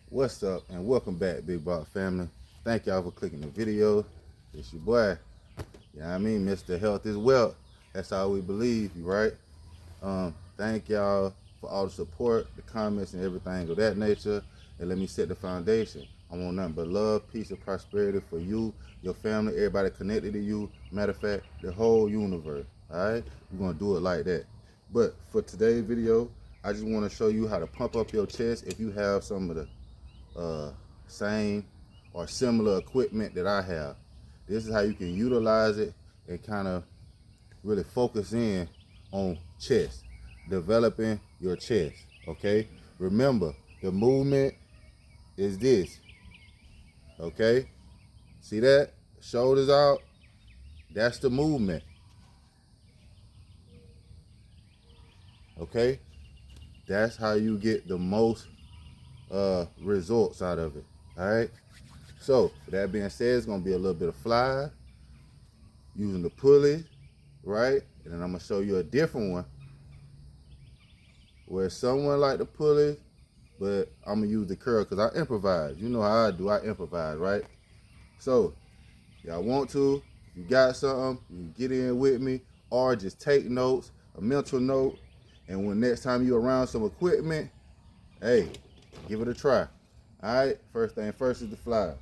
What's up and welcome back, Big Block family. Thank y'all for clicking the video. It's your boy, you know what I mean, Mr. Health is Wealth. That's all we believe, right? Thank y'all for all the support, the comments and everything of that nature. And let me set the foundation. I want nothing but love, peace, and prosperity for you, your family, everybody connected to you. Matter of fact, the whole universe, all right? We're gonna do it like that. But for today's video, I just wanna show you how to pump up your chest if you have some of the same or similar equipment that I have. This is how you can utilize it and kind of really focus in on chest, developing your chest, okay? Remember, the movement is this, okay? See that? Shoulders out, that's the movement, okay? That's how you get the most results out of it, all right? So, with that being said, it's gonna be a little bit of fly, using the pulley, right? And then I'm gonna show you a different one where someone like the pulley, but I'm gonna use the curl because I improvise. You know how I do, I improvise, right? So, y'all want to, if you got something, you can get in with me or just take notes, a mental note, and when next time you're around some equipment, hey, give it a try. All right, first thing first is the fly.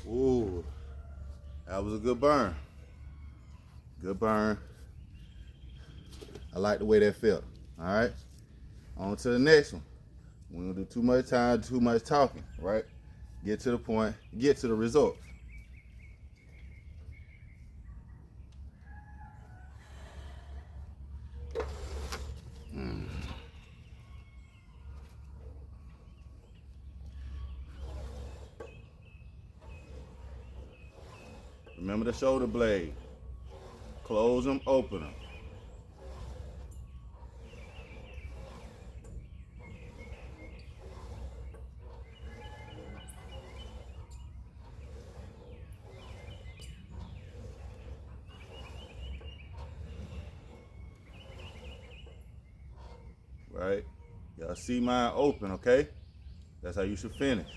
Ooh, that was a good burn. Good burn. I like the way that felt. All right, on to the next one. We don't do too much time, too much talking, right? Get to the point, get to the result. Remember the shoulder blade. Close them, open them. Right? Y'all see mine open, okay? That's how you should finish.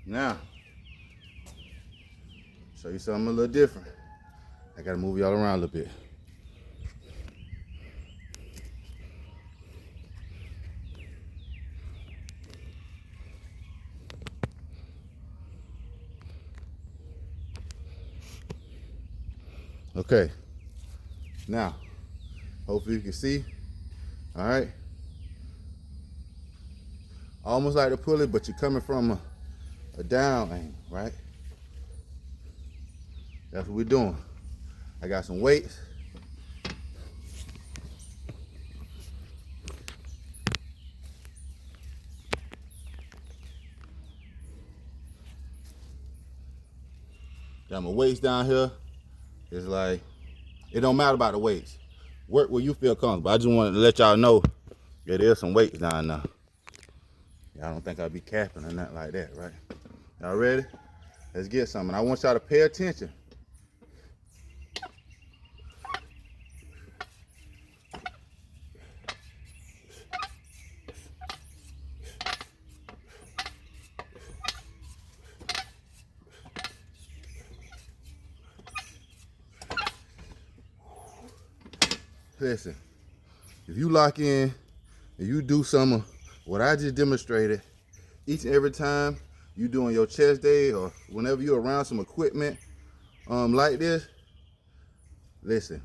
Now, show you something a little different. I gotta move y'all around a little bit. Okay. Now, hopefully you can see. All right. Almost like the pulley, but you're coming from a down angle, right? That's what we're doing. I got some weights. Got my weights down here. It's like, it don't matter about the weights. Work where you feel comfortable. I just wanted to let y'all know that there's some weights down there. Y'all don't think I'll be capping or nothing like that, right? Y'all ready? Let's get something. I want y'all to pay attention. Listen, if you lock in and you do some of what I just demonstrated, each and every time you doing your chest day or whenever you're around some equipment like this, listen,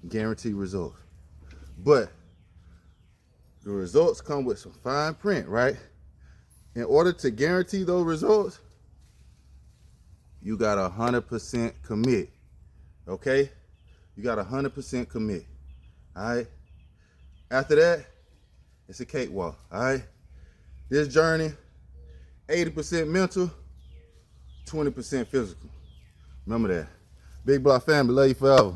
guarantee results. But the results come with some fine print, right? In order to guarantee those results, you got 100% commit, okay? You got 100% commit, all right? After that, it's a cakewalk, all right? This journey, 80% mental, 20% physical. Remember that. Big Block family, love you forever.